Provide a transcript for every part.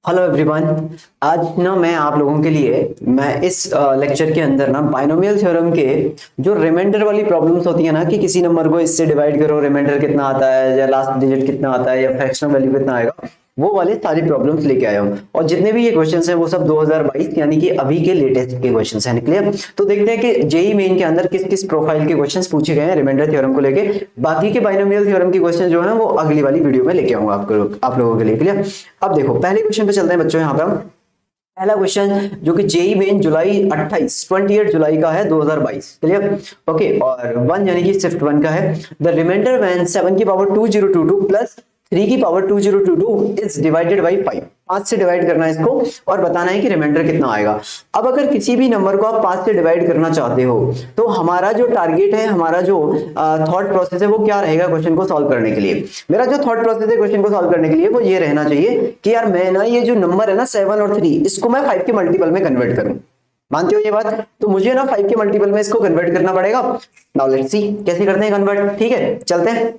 Hello everyone. आज ना मैं आप लोगों के लिए मैं इस लेक्चर के अंदर ना बाइनोमियल थ्योरम के जो रिमाइंडर वाली प्रॉब्लम्स होती है ना कि किसी नंबर को इससे डिवाइड करो रिमाइंडर कितना आता है या लास्ट डिजिट कितना आता है या फ्रैक्शनल वैल्यू कितना आएगा, वो वाले सारी प्रॉब्लम्स लेके आया हूँ। और जितने भी ये क्वेश्चंस हैं वो सब 2022 यानी कि अभी के लेटेस्ट के क्वेश्चंस हैं। निकले तो देखते हैं कि जेई मेन के अंदर किस किस प्रोफाइल के क्वेश्चंस पूछे गए हैं रिमाइंडर थ्योरम को लेके। बाकी के बाइनोमियल थ्योरम के क्वेश्चन जो है वो अगली वाली वीडियो में लेके आऊंगा आप लोगों के लिए। क्लियर। अब देखो पहले क्वेश्चन पे चलते हैं बच्चों। यहाँ पे हम पहला क्वेश्चन जो कि जेई मेन जुलाई 28 जुलाई का है 2022। क्लियर। ओके। और वन यानी कि शिफ्ट वन का है। द रिमाइंडर व्हेन 7 की पावर 2022 प्लस 3 की पावर 2022 इज डिवाइडेड बाई 5। 5 से डिवाइड करना है इसको और बताना है कि रिमाइंडर कितना आएगा। अब अगर किसी भी नंबर को आप 5 से डिवाइड करना चाहते हो तो हमारा जो टारगेट है, हमारा जो थॉट प्रोसेस है वो क्या रहेगा क्वेश्चन को सॉल्व करने के लिए। मेरा जो थॉट प्रोसेस है क्वेश्चन को सॉल्व करने के लिए वो ये रहना चाहिए कि यार मैं ना ये जो नंबर है ना 7 और 3 इसको मैं 5 के मल्टीपल में कन्वर्ट करूं। मानते हो ये बात? तो मुझे ना 5 के मल्टीपल में इसको कन्वर्ट करना पड़ेगा। नाउ लेट्स सी कैसे करते हैं कन्वर्ट। ठीक है, चलते हैं।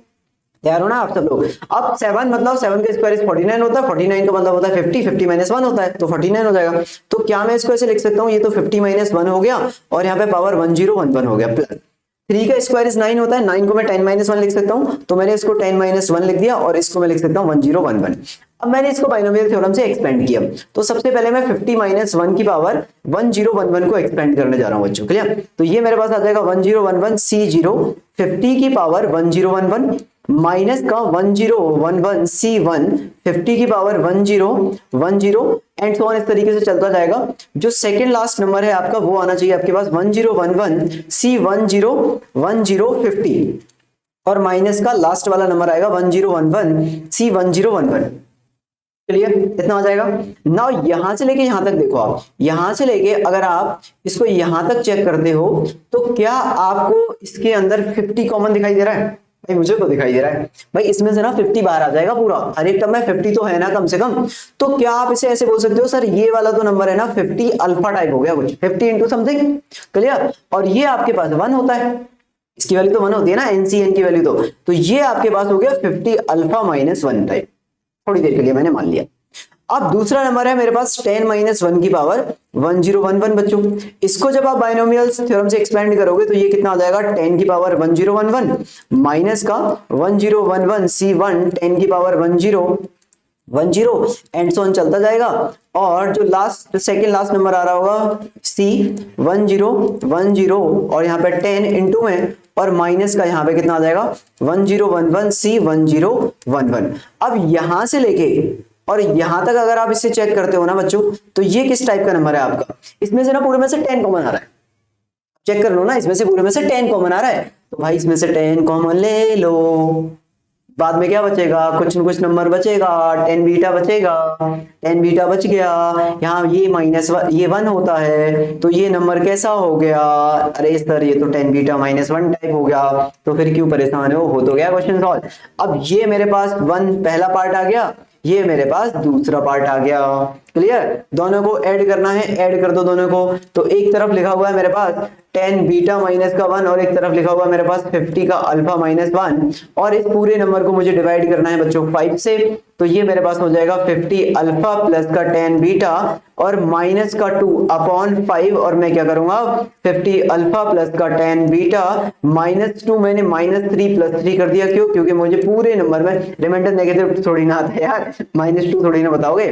तैयार हो ना आप सब लोग? अब 7 मतलब 7 का स्क्वायर 49 होता है। 49 का मतलब होता है 50। 50 माइनस 1 होता है तो 49 हो जाएगा। तो क्या मैं इसको ऐसे लिख सकता हूँ, ये तो 50 माइनस 1 हो गया और यहाँ पे पावर 1011 हो गया प्लस 3 का स्क्वायर 9 होता है। 9 को मैं 10 माइनस 1 लिख सकता हूँ तो मैंने इसको 10 माइनस 1 लिख दिया और इसको मैं लिख सकता हूँ 1011। अब मैंने इसको बाइनोमियल थ्योरम से एक्सपेंड किया तो सबसे पहले मैं 50 माइनस 1 की पावर 1011 को एक्सपेंड करने जा रहा हूँ बच्चों। क्लियर। तो ये मेरे पास आ जाएगा 1011 C0 50 की पावर 1011 माइनस का 1011 C1 50 की पावर 1010 एंड सो ऑन इस तरीके से चलता जाएगा। जो सेकंड लास्ट नंबर है आपका वो आना चाहिए आपके पास 1011 C101050 और माइनस का लास्ट वाला नंबर आएगा 1011 C1011। क्लियर, इतना आ जाएगा। नाउ यहां से लेके यहां तक देखो, आप यहां से लेके अगर आप इसको यहां तक चेक करते हो तो क्या आपको इसके अंदर 50 कॉमन दिखाई दे रहा है? भाई मुझे तो दिखाई दे रहा है। भाई इसमें से ना 50 बाहर आ जाएगा पूरा, हर एक टर्म में 50 तो है ना कम से कम। तो क्या आप इसे ऐसे बोल सकते हो सर ये वाला तो नंबर है ना 50 अल्फा टाइप हो गया कुछ 50 इंटू समथिंग। क्लियर। और ये आपके पास 1 होता है, इसकी वैल्यू तो 1 होती है ना एनसीएन की वैल्यू। तो ये आपके पास हो गया 50 अल्फा माइनस 1 टाइप। थोड़ी देर के लिए मैंने मान लिया। अब दूसरा नंबर है मेरे पास 10 माइनस 1 की पावर 1011 बच्चों। इसको जब आप बाइनोमियल्स थ्योरम से एक्सपेंड करोगे तो ये कितना आ जाएगा 10 की पावर 1011 माइनस का 1011 C1 10 की पावर 1010 एंड सो ऑन चलता जाएगा। और जो लास्ट सेकंड लास्ट नंबर आ रहा होगा C1010 और यहाँ पे 10 इंटू में और माइनस का यहाँ पे कितना आ जाएगा 1011 C1011। अब यहां से लेके और यहां तक अगर आप इससे चेक करते हो ना बच्चों तो ये किस टाइप का नंबर है आपका? इसमें से ना पूरे में से 10 कॉमन आ रहा है। चेक कर लो ना, इसमें से पूरे में से 10 कॉमन आ रहा है तो भाई इसमें से 10 कॉमन ले लो। बाद में क्या बचेगा? कुछ न कुछ नंबर बचेगा, 10 बीटा बचेगा। 10 बीटा बच गया। यहाँ ये माइनस ये 1 होता है तो ये नंबर कैसा हो गया? अरे सर ये तो 10 बीटा माइनस 1 टाइप हो गया। तो फिर क्यों परेशान हो तो गया क्वेश्चन सॉल्व। अब ये मेरे पास 1 पहला पार्ट आ गया, ये मेरे पास दूसरा पार्ट आ गया। क्लियर। दोनों को ऐड करना है, ऐड कर दो दोनों को। तो एक तरफ लिखा हुआ है मेरे पास 10 बीटा माइनस का 1 और एक तरफ लिखा हुआ है मेरे पास 50 का अल्फा माइनस 1 और इस पूरे नंबर को मुझे डिवाइड करना है बच्चों 5 से। तो ये मेरे पास हो जाएगा 50 अल्फा प्लस का 10 बीटा और माइनस का 2 अपॉन 5 और मैं क्या करूंगा 50 अल्फा प्लस का 10 बीटा माइनस 2 मैंने माइनस 3 प्लस 3 कर दिया। क्यों? क्योंकि मुझे पूरे नंबर में रिमाइंडर नेगेटिव थोड़ी ना आता है यार, -2 थोड़ी ना बताओगे।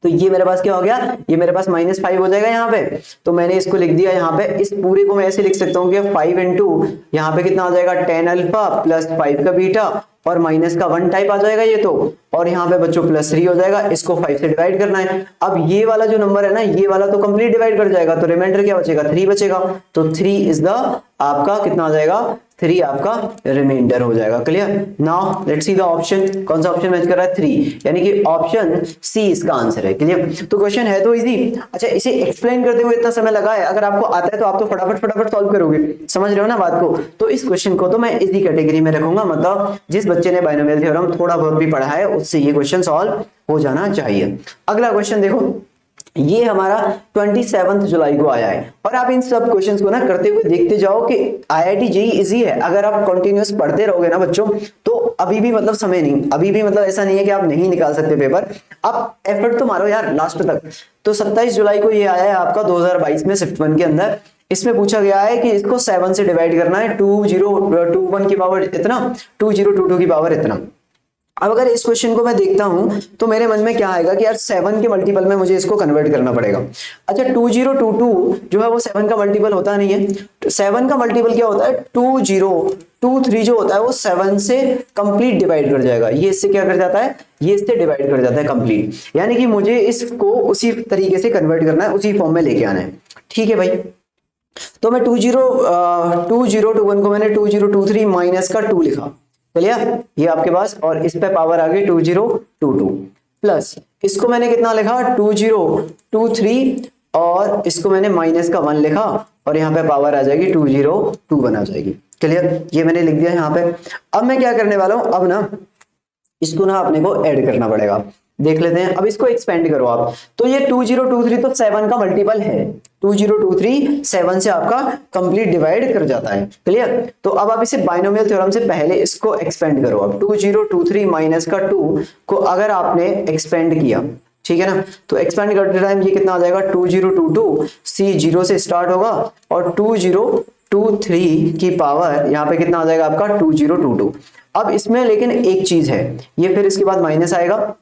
तो ये मेरे पास क्या हो गया? ये मेरे पास -5 हो जाएगा यहाँ पे। तो मैंने इसको लिख दिया यहाँ पे। इस पूरे को मैं ऐसे लिख सकता हूँ कि 5 इंटू यहाँ पे कितना आ जाएगा 10 अल्फा प्लस 5 का बीटा और माइनस का 1 टाइप आ जाएगा ये तो। और यहाँ पे बच्चों +3 हो जाएगा। इसको 5 से डिवाइड करना है। अब ये वाला जो नंबर है ना ये वाला तो कंप्लीट डिवाइड कर जाएगा तो रिमाइंडर क्या बचेगा 3 बचेगा। तो 3 इज द आपका कितना आ जाएगा 3 आपका रिमाइंडर हो जाएगा। Clear. Now let's see the option. कौन सा ऑप्शन मैच कर रहा है 3 यानी कि ऑप्शन सी इसका आंसर है। क्लियर। तो क्वेश्चन है तो इजी। अच्छा इसे एक्सप्लेन करते हुए इतना समय लगा है, अगर आपको आता है तो आप तो फटाफट सॉल्व करोगे। समझ रहे हो ना बात को? तो इस क्वेश्चन को तो मैं इजी कैटेगरी में रखूंगा। मतलब जिस बच्चे ने बाइनोमियल थ्योरम थोड़ा बहुत भी पढ़ा है उससे ये क्वेश्चन सॉल्व हो जाना चाहिए। अगला क्वेश्चन देखो ये हमारा 27 जुलाई को आया है। और आप इन सब क्वेश्चंस को ना करते हुए देखते जाओ कि IIT जेईई इजी है। अगर आप कंटिन्यूअस पढ़ते रहोगे ना बच्चों, तो अभी भी मतलब समय नहीं, अभी भी मतलब ऐसा नहीं है कि आप नहीं निकाल सकते पेपर। आप एफर्ट तो मारो यार लास्ट तक। तो 27 जुलाई को ये आया है आपका 2022 में शिफ्ट 1 के अंदर। इसमें पूछा गया है कि इसको 7 से डिवाइड करना है, 2021 की पावर इतना, 2022 की पावर इतना। अब अगर इस क्वेश्चन को मैं देखता हूं तो मेरे मन में क्या आएगा कि यार 7 के मल्टीपल में मुझे इसको कन्वर्ट करना पड़ेगा। अच्छा 2022 जो है वो 7 का मल्टीपल होता नहीं है, तो 7 का मल्टीपल क्या होता है, 2023 जो होता है वो 7 से कंप्लीट डिवाइड कर जाएगा। ये इससे क्या कर जाता है, ये इससे डिवाइड कर जाता है कंप्लीट। यानी कि मुझे इसको उसी तरीके से कन्वर्ट करना है, उसी फॉर्म में लेके आना है। ठीक है भाई, तो मैं 2021 को मैंने 2023 माइनस का 2 लिखा, क्लियर, ये आपके पास, और इस पे पावर आ गई 2022 प्लस इसको मैंने कितना लिखा 2023, और इसको मैंने माइनस का 1 लिखा, और यहाँ पे पावर आ जाएगी 2021 आ जाएगी। क्लियर, ये मैंने लिख दिया यहाँ पे। अब मैं क्या करने वाला हूं, अब ना इसको ना अपने को ऐड करना पड़ेगा। देख लेते हैं, अब इसको एक्सपेंड करो आप, तो ये 2023 तो 7 का मल्टीपल है, 2023 7 से आपका कंप्लीट डिवाइड कर जाता है। क्लियर, तो अब आप इसे बाइनोमियल थ्योरम से पहले इसको एक्सपेंड करो। अब 2023 माइनस का 2 को अगर आपने एक्सपेंड किया, ठीक है ना, तो एक्सपेंड करते टाइम ये कितना आ जाएगा 2022, सी 0 से स्टार्ट होगा और 2023 की पावर यहाँ पे कितना आ जाएगा आपका 2022। अब इसमें लेकिन एक चीज है, ये फिर इसके बाद माइनस आएगा,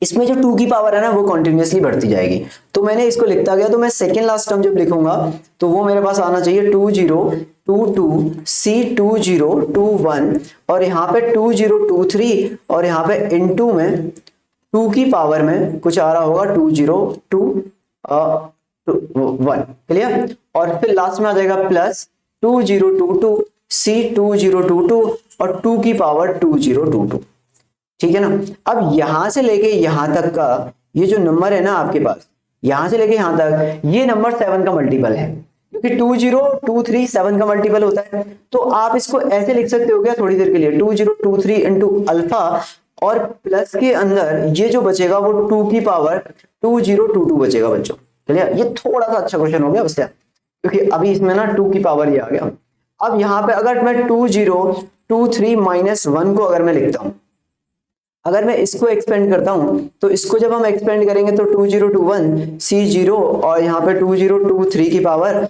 इसमें जो 2 की पावर है ना वो कंटिन्यूअसली बढ़ती जाएगी। तो मैंने इसको लिखता गया, तो मैं सेकेंड लास्ट टर्म जब लिखूंगा तो वो मेरे पास आना चाहिए 2022 C 2021, और यहाँ पे 2023, और यहाँ पे इनटू में 2 की पावर में कुछ आ रहा होगा 2021। क्लियर, और फिर लास्ट में आ जाएगा प्लस 2022 C 2022 और 2 की पावर 2022। ठीक है ना। अब यहां से लेके यहां तक का ये जो नंबर है ना आपके पास, यहां से लेके यहां तक, ये नंबर 7 का मल्टीपल है, क्योंकि 2023 7 का मल्टीपल होता है। तो आप इसको ऐसे लिख सकते हो क्या थोड़ी देर के लिए, 2023 इंटू अल्फा, और प्लस के अंदर ये जो बचेगा वो 2 की पावर 2022 बचेगा बच्चों। चलिए, ये थोड़ा सा अच्छा क्वेश्चन हो गया उससे, क्योंकि अभी इसमें ना 2 की पावर ये आ गया। अब यहाँ पे अगर मैं 2023 माइनस 1 को अगर मैं लिखता हूं, अगर मैं इसको एक्सपेंड करता हूं, तो इसको जब हम एक्सपेंड करेंगे तो 2021 C0, और यहाँ पे 2023 की पावर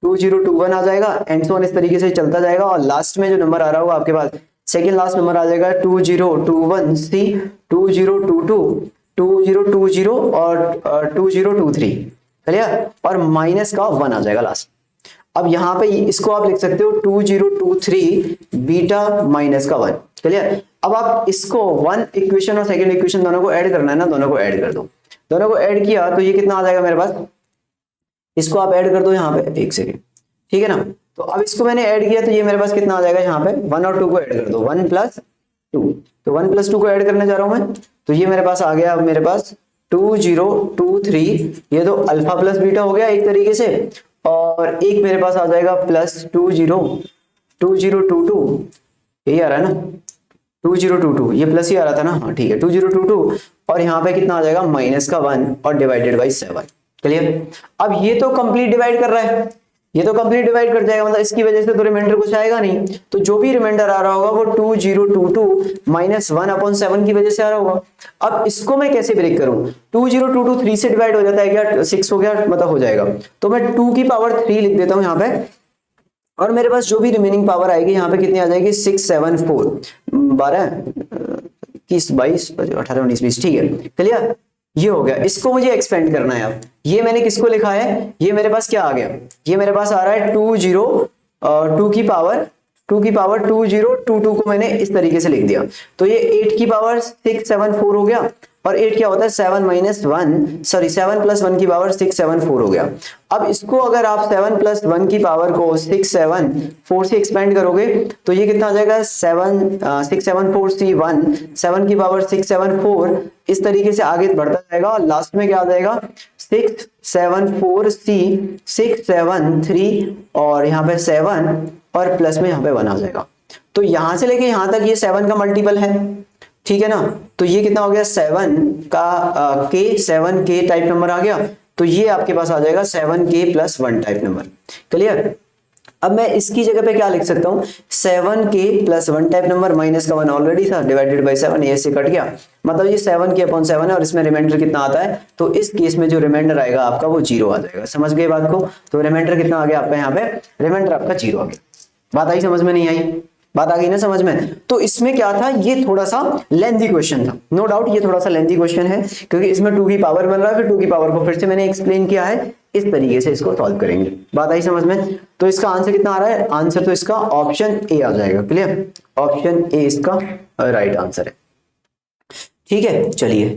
2021 आ जाएगा, एंड सो ऑन, इस तरीके से चलता जाएगा। और लास्ट में जो नंबर आ रहा होगा आपके पास, सेकेंड लास्ट नंबर आ जाएगा 2021 C 2022 2020 और 2023। क्लियर, और माइनस का 1 आ जाएगा लास्ट। अब यहाँ पे इसको आप लिख सकते हो 2023 बीटा माइनस का 1। क्लियर, अब आप इसको 1 इक्वेशन और सेकंड इक्वेशन दोनों को ऐड करना है ना, दोनों को ऐड कर दो। दोनों को ऐड किया तो ये कितना आ जाएगा मेरे पास, इसको आप ऐड कर दो यहाँ पे, एक सेकेंड, ठीक है ना। तो अब इसको मैंने ऐड किया तो ये मेरे पास कितना आ जाएगा, यहाँ पे 1 और 2 को ऐड कर दो, 1 प्लस 2, तो 1 प्लस 2 को ऐड करने जा रहा हूं मैं, तो ये मेरे पास आ गया। अब मेरे पास 2023, ये तो अल्फा प्लस बीटा हो गया एक तरीके से, और एक मेरे पास आ जाएगा प्लस 2022, यही आ रहा है ना 2022, ये प्लस ही आ रहा था ना, हाँ ठीक है 2022, और यहाँ पे कितना आ जाएगा माइनस का 1 और डिवाइडेड बाई 7। क्लियर, अब ये तो कंप्लीट डिवाइड कर रहा है, ये तो कंप्लीट डिवाइड कर जाएगा, मतलब इसकी वजह से तो रिमाइंडर कुछ आएगा नहीं, तो जो भी रिमाइंडर आ रहा होगा वो 2022 माइनस 1/7 की वजह से आ रहा होगा। अब इसको मैं कैसे ब्रेक करूं, 2022 3 से डिवाइड हो जाता है क्या, 6 हो गया, मतलब हो जाएगा, तो मैं 2 की पावर 3 लिख देता हूं यहाँ पे, और मेरे पास जो भी रिमेनिंग पावर आएगी यहाँ पे कितनी आ जाएगी 6 7 4 12 21 22 18 19 20। ठीक है, क्लियर, ये हो गया। इसको मुझे एक्सपेंड करना है। अब ये मैंने किसको लिखा है, ये मेरे पास क्या आ गया, ये मेरे पास आ रहा है 2 की पावर 2022 को मैंने इस तरीके से लिख दिया, तो ये 8 की पावर 6 7 4 हो गया, और 8 क्या होता है 7 प्लस 1 की पावर 6 7 4 हो गया। अब इसको अगर आप 7 प्लस 1 की पावर को 6 7 4 से एक्सपेंड करोगे तो ये कितना आ जाएगा 6 7 4 C 1, 7 की पावर 6 7 4, इस तरीके से आगे बढ़ता जाएगा, और लास्ट में क्या आ जाएगा 6 7 4 C 6 7 3, और यहाँ पे 7 और प्लस में यहाँ पे 1 आ जाएगा। तो यहां से लेके यहां तक ये 7 का मल्टीपल है, ठीक है ना। तो ये कितना हो गया 7 के टाइप नंबर आ गया, तो ये आपके पास आ जाएगा 7k+1 टाइप नंबर। क्लियर। अब मैं इसकी जगह पे क्या लिख सकता हूँ, 7k+1 टाइप नंबर, माइनस का 1 ऑलरेडी था, डिवाइडेड बाई 7, ये से कट गया, मतलब ये 7k/7 है, और इसमें रिमाइंडर कितना आता है, तो इस केस में जो रिमाइंडर आएगा आपका वो 0 आ जाएगा। समझ गए बात को। तो रिमाइंडर कितना आ गया आपका, यहाँ पे रिमाइंडर आपका 0 आ गया। बात आई समझ में, नहीं आई, बात आ गई ना समझ में। तो इसमें क्या था, ये थोड़ा सा लेंथी क्वेश्चन था, नो डाउट ये थोड़ा सा लेंथी क्वेश्चन है, क्योंकि इसमें 2 की पावर बन रहा है, फिर 2 की पावर को फिर से मैंने एक्सप्लेन किया है, इस तरीके से इसको सॉल्व करेंगे। बात आई समझ में। तो इसका आंसर कितना आ रहा है, आंसर तो इसका ऑप्शन ए आ जाएगा। क्लियर, ऑप्शन ए इसका राइट आंसर है। ठीक है, चलिए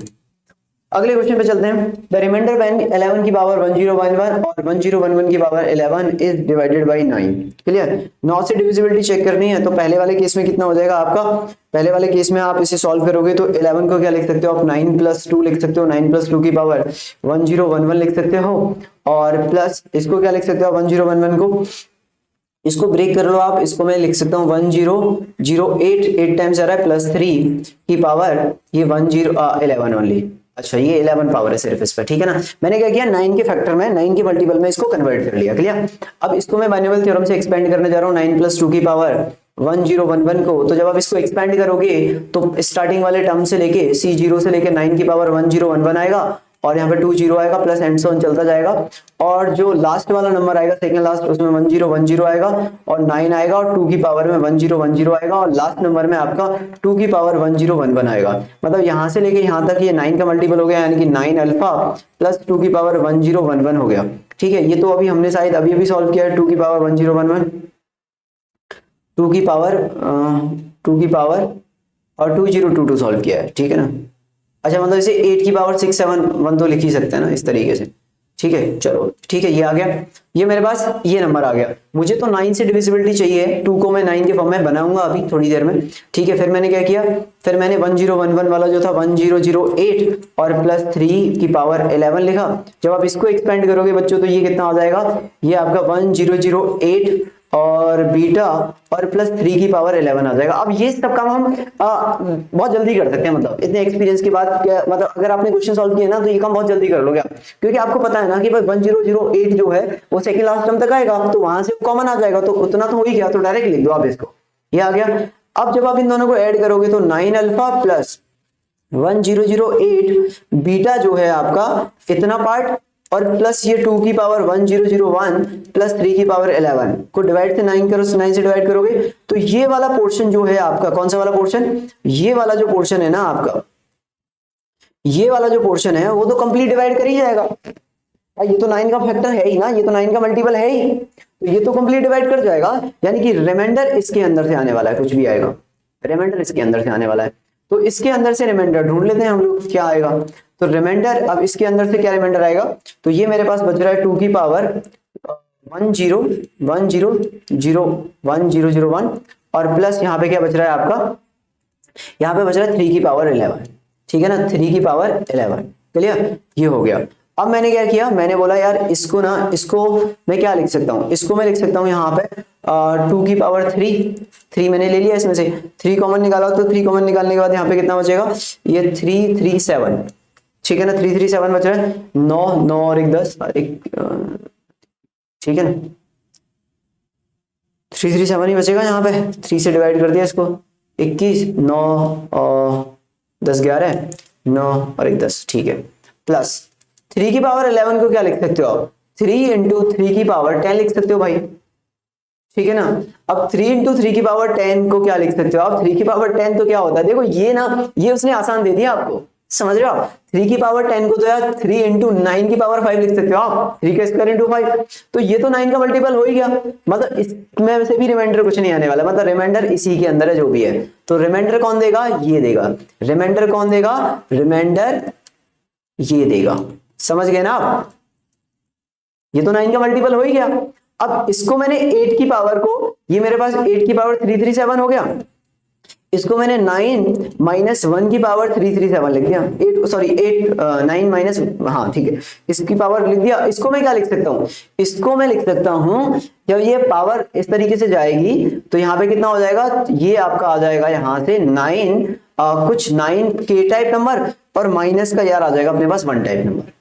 अगले क्वेश्चन पे चलते हैं। द रिमाइंडर व्हेन 11 की पावर 1011 और 1011 की power 11 is divided by 9। Clear, 9 से डिविजिबिलिटी चेक करनी है, तो पहले वाले केस में कितना हो जाएगा आपका, पहले वाले केस में आप इसे सॉल्व करोगे तो 11 को क्या लिख सकते हो आप, 9+2 लिख सकते हो, 9+2 की पावर 1011 लिख सकते हो, और प्लस इसको क्या लिख सकते हो 1011 को, इसको ब्रेक कर लो आप, इसको मैं लिख सकता हूँ 1008, 8 टाइम्स आ रहा है, +3 की पावर ये 11 ओनली। अच्छा, ये 11 पावर है सिर्फ इस पर। ठीक है ना, मैंने क्या किया 9 के फैक्टर में, 9 के मल्टीपल में इसको कन्वर्ट कर लिया। क्लियर। अब इसको मैं बाइनोमियल थ्योरम से एक्सपेंड करने जा रहा हूँ, 9+2 की पावर 1011 को। तो जब आप इसको एक्सपेंड करोगे तो स्टार्टिंग वाले टर्म से लेके C0 से लेके 9 की पावर 1011 आएगा, और यहाँ पे 20 आएगा, प्लस एंड सो ऑन चलता जाएगा, और जो लास्ट वाला नंबर आएगा सेकंड लास्ट, उसमें 1010 आएगा, और 9 आएगा, और 2 की पावर में 1010 आएगा, और लास्ट नंबर में आपका 2 की पावर 1011 आएगा। मतलब यहाँ से लेके यहाँ तक ये 9 का मल्टीपल हो गया, यानी कि 9 अल्फा प्लस 2 की पावर 1011 हो गया। ठीक है, ये तो अभी हमने शायद अभी सॉल्व किया है, 2 की पावर 1011, 2 की पावर और 2022 सॉल्व किया है। ठीक है ना। अच्छा, मतलब इसे 8 की पावर 671 तो लिख ही सकते हैं ना इस तरीके से। ठीक है, चलो ठीक है, ये आ गया, ये मेरे पास ये नंबर आ गया। मुझे तो 9 से डिविजिबिलिटी चाहिए, 2 को मैं 9 के फॉर्म में बनाऊंगा अभी थोड़ी देर में। ठीक है, फिर मैंने क्या किया, फिर मैंने 1011 वाला जो था 1008 और प्लस 3 की पावर 11 लिखा। जब आप इसको एक्सपेंड करोगे बच्चों तो ये कितना आ जाएगा, ये आपका 1008 और बीटा और प्लस 3 की पावर 11 आ जाएगा। अब ये सब काम हम बहुत जल्दी कर सकते हैं, मतलब इतने एक्सपीरियंस के बाद क्या, मतलब अगर आपने क्वेश्चन सॉल्व किए ना तो ये काम बहुत जल्दी कर लोगे आप, क्योंकि आपको पता है ना कि भाई 1008 जो है वो सेकंड लास्ट टर्म तक आएगा, तो वहां से कॉमन आ जाएगा, तो उतना तो हो ही गया, तो डायरेक्ट लिख दो आप इसको, ये आ गया। अब जब आप इन दोनों को ऐड करोगे तो 9 अल्फा प्लस 1008 बीटा जो है आपका इतना पार्ट, और प्लस ये 2 की पावर 1001 प्लस 3 की पावर 11 को डिवाइड से 9 करो, 9 से डिवाइड करोगे तो ये वाला पोर्शन जो है आपका, कौन सा वाला पोर्शन, ये वाला जो पोर्शन है ना आपका, ये वाला जो पोर्शन है वो तो कंप्लीट डिवाइड कर ही जाएगा। ये तो 9 का फैक्टर है ही ना, ये तो 9 का मल्टीपल है ही, तो ये तो कंप्लीट डिवाइड कर जाएगा, यानी कि रिमाइंडर इसके अंदर से आने वाला है, कुछ भी आएगा रिमाइंडर इसके अंदर से आने वाला है। तो इसके अंदर से रिमाइंडर ढूंढ लेते हैं हम लोग, क्या आएगा, तो रिमाइंडर, अब इसके अंदर से क्या रिमाइंडर आएगा, तो ये मेरे पास बच रहा है 2 की पावर 1001 और प्लस यहाँ पे क्या बच रहा है आपका, यहाँ पे बच रहा है 3 की पावर 11। ठीक है ना, 3 की पावर 11। क्लियर, ये हो गया। अब मैंने क्या किया, मैंने बोला यार इसको ना, इसको मैं क्या लिख सकता हूँ, इसको मैं लिख सकता हूँ यहाँ पे 2 की पावर 3 मैंने ले लिया, इसमें से 3 कॉमन निकाला, तो 3 कॉमन निकालने के बाद यहाँ पे कितना बचेगा, ये 337। ठीक है ना, 337 बच रहा है, 9 और 1 10, ठीक है ना, 337 ही बचेगा यहाँ पे, 3 से डिवाइड कर दिया इसको, 21, 9 और 10 11, 9 और 1 10। ठीक है, प्लस 3 की पावर 11 को क्या लिख सकते हो आप, 3 इंटू 3 की पावर 10 लिख सकते हो भाई। ठीक है ना, अब 3 इंटू 3 की पावर 10 को क्या लिख सकते हो आप, 3 की पावर 10 तो क्या होता है, देखो ये ना, ये उसने आसान दे दिया आपको, समझ रहे हो आप। 3 की पावर 10 को तो यार 3 इंटू 9 की पावर 5 लिख सकते हो आप, 3 का स्क्वायर इंटू 5, तो ये तो 9 का मल्टीपल हो ही गया, मतलब इसमें से भी रिमाइंडर कुछ नहीं आने वाला, मतलब रिमाइंडर इसी के अंदर है जो भी है। तो रिमाइंडर कौन देगा, ये देगा, रिमाइंडर कौन देगा, रिमाइंडर ये देगा, समझ गए ना आप, ये तो 9 का मल्टीपल हो ही गया। अब इसको मैंने 8 की पावर को, ये मेरे पास 8 की पावर 337 हो गया, इसको मैंने 9 माइनस 1 की पावर 337 लिख दिया, 9 माइनस, हाँ ठीक है, इसकी पावर लिख दिया। इसको मैं क्या लिख सकता हूँ, इसको मैं लिख सकता हूँ, जब ये पावर इस तरीके से जाएगी तो यहाँ पे कितना हो जाएगा, ये आपका आ जाएगा यहाँ से 9 कुछ 9 के टाइप नंबर और माइनस का यार आ जाएगा अपने पास 1 टाइप नंबर।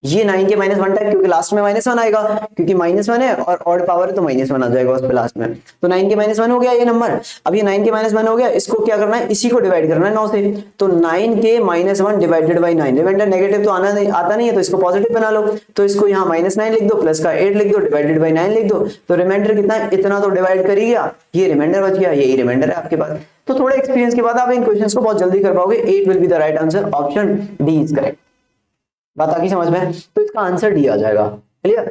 ये 9 के -1 टाइप, क्योंकि लास्ट में -1 आएगा, क्योंकि -1 है और ऑड पावर है तो -1 आ जाएगा उस पे लास्ट में। तो 9 के -1 हो गया ये नंबर। अब ये 9 के -1 हो गया, इसको क्या करना है, इसी को डिवाइड करना है 9 से। तो 9 के -1 डिवाइडेड बाई 9, रिमाइंडर नेगेटिव तो आता नहीं है, तो इसको पॉजिटिव बना लो। तो इसको यहाँ -9 लिख दो, प्लस का 8 लिख दो, डिवाइडेड बाई 9 लिख दो। तो रिमाइंडर कितना है, इतना तो डिवाइड कर ही गया, ये रिमाइंडर बच गया, यही रिमाइंडर है आपके पास। तो थोड़े एक्सपीरियंस के बाद आप इन क्वेश्चंस को बहुत जल्दी कर पाओगे। 8 will be the right answer, option D is correct. बात आ गई समझ में? तो इसका आंसर डी आ जाएगा। क्लियर?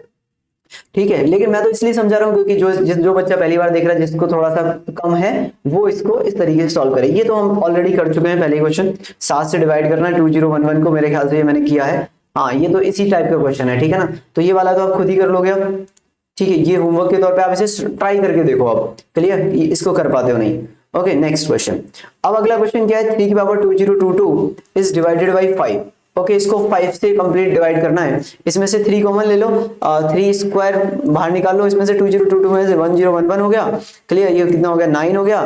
ठीक है, लेकिन मैं तो इसलिए समझा रहा हूँ क्योंकि जो बच्चा पहली बार देख रहा है, जिसको थोड़ा सा कम है, वो इसको इस तरीके से सॉल्व करे। ये तो हम ऑलरेडी कर चुके हैं पहले क्वेश्चन, 7 से डिवाइड करना है 2011 को, मेरे ख्याल से ये मैंने किया है। हाँ, ये तो इसी टाइप का क्वेश्चन है, ठीक है ना। तो ये वाला तो आप खुद ही कर लोगे अब, ठीक है। ये होमवर्क के तौर पर आप इसे ट्राई करके देखो अब। क्लियर? इसको कर पाते हो नहीं? Okay, next question. अब अगला क्वेश्चन क्या है, 3 की power 2022 is divided by 5। Okay, इसको 5 से कंप्लीट डिवाइड करना है। इसमें से 3 कॉमन ले लो, 3 स्क्वायर बाहर निकाल लो, इसमें से 2022 में से 1011 हो गया। क्लियर? ये कितना हो गया, 9 हो गया।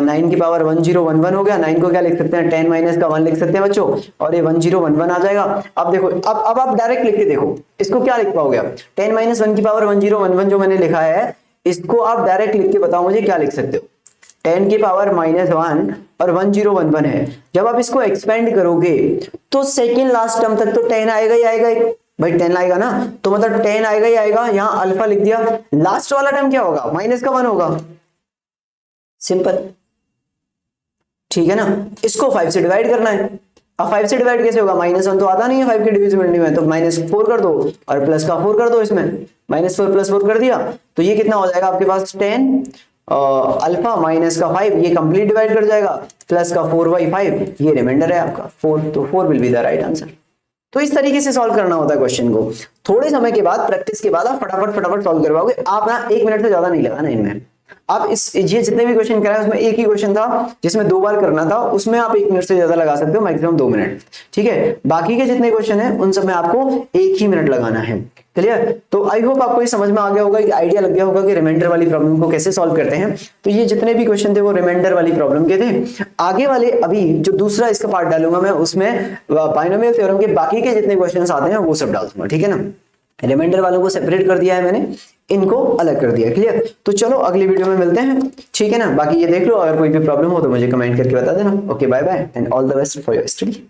9 की पावर 1011 हो गया। 9 को क्या लिख सकते हैं, 10 माइनस का 1 लिख सकते हैं बच्चों, और ये 1011 आ जाएगा। अब देखो, अब आप डायरेक्ट लिख के देखो, इसको क्या लिख पाओगे आप। 10 माइनस 1 की पावर 1011 जो मैंने लिखा है, इसको आप डायरेक्ट लिख के बताओ मुझे क्या लिख सकते हो। 10 की पावर -1 और 1011 है। जब आप इसको एक्सपेंड करोगे तो सेकंड लास्ट टर्म तक तो 10 आएगा ही आएगा, भाई 10 आएगा ना, तो मतलब 10 आएगा ही आएगा। यहाँ अल्फा लिख दिया, लास्ट वाला टर्म क्या होगा, माइनस का 1 होगा, सिंपल, ठीक है ना। इसको 5 से डिवाइड करना है। अब 5 से डिवाइड कैसे होगा, -1 तो आता नहीं है 5 की डिविजिबिलिटी में, तो -4 कर दो और प्लस का 4 कर दो, इसमें -4 + 4 कर दिया, तो ये कितना हो जाएगा आपके पास 10 अल्फा माइनस का 5, ये कंप्लीट डिवाइड कर जाएगा, प्लस का 4/5, ये रिमाइंडर है आपका 4, तो 4 will be the right answer. तो इस तरीके से सॉल्व करना होता है क्वेश्चन को। थोड़े समय के बाद, प्रैक्टिस के बाद आप फटाफट सॉल्व कर पाओगे। आप ना 1 मिनट से ज्यादा नहीं लगाना इनमें। आप ये जितने भी क्वेश्चन कराए उसमें एक ही क्वेश्चन था जिसमें 2 बार करना था, उसमें आप 1 मिनट से ज्यादा लगा सकते हो, मैक्सिमम 2 मिनट, ठीक है। बाकी के जितने क्वेश्चन है उन सब में आपको 1 ही मिनट लगाना है। क्लियर? तो आई होप आपको ये समझ में आ गया होगा, कि आइडिया लग गया होगा कि रिमाइंडर वाली प्रॉब्लम को कैसे सॉल्व करते हैं। तो ये जितने भी क्वेश्चन थे वो रिमाइंडर वाली प्रॉब्लम के थे। आगे वाले अभी जो दूसरा इसका पार्ट डालूंगा मैं, उसमें बाइनोमियल थ्योरम के बाकी के जितने क्वेश्चन आते हैं वो सब डाल दूंगा, ठीक है ना। रिमाइंडर वालों को सेपरेट कर दिया है मैंने, इनको अलग कर दिया। क्लियर? तो चलो अगली वीडियो में मिलते हैं, ठीक है ना। बाकी ये देख लो, अगर कोई भी प्रॉब्लम हो तो मुझे कमेंट करके बता देना। Okay, bye bye and all the best for your study.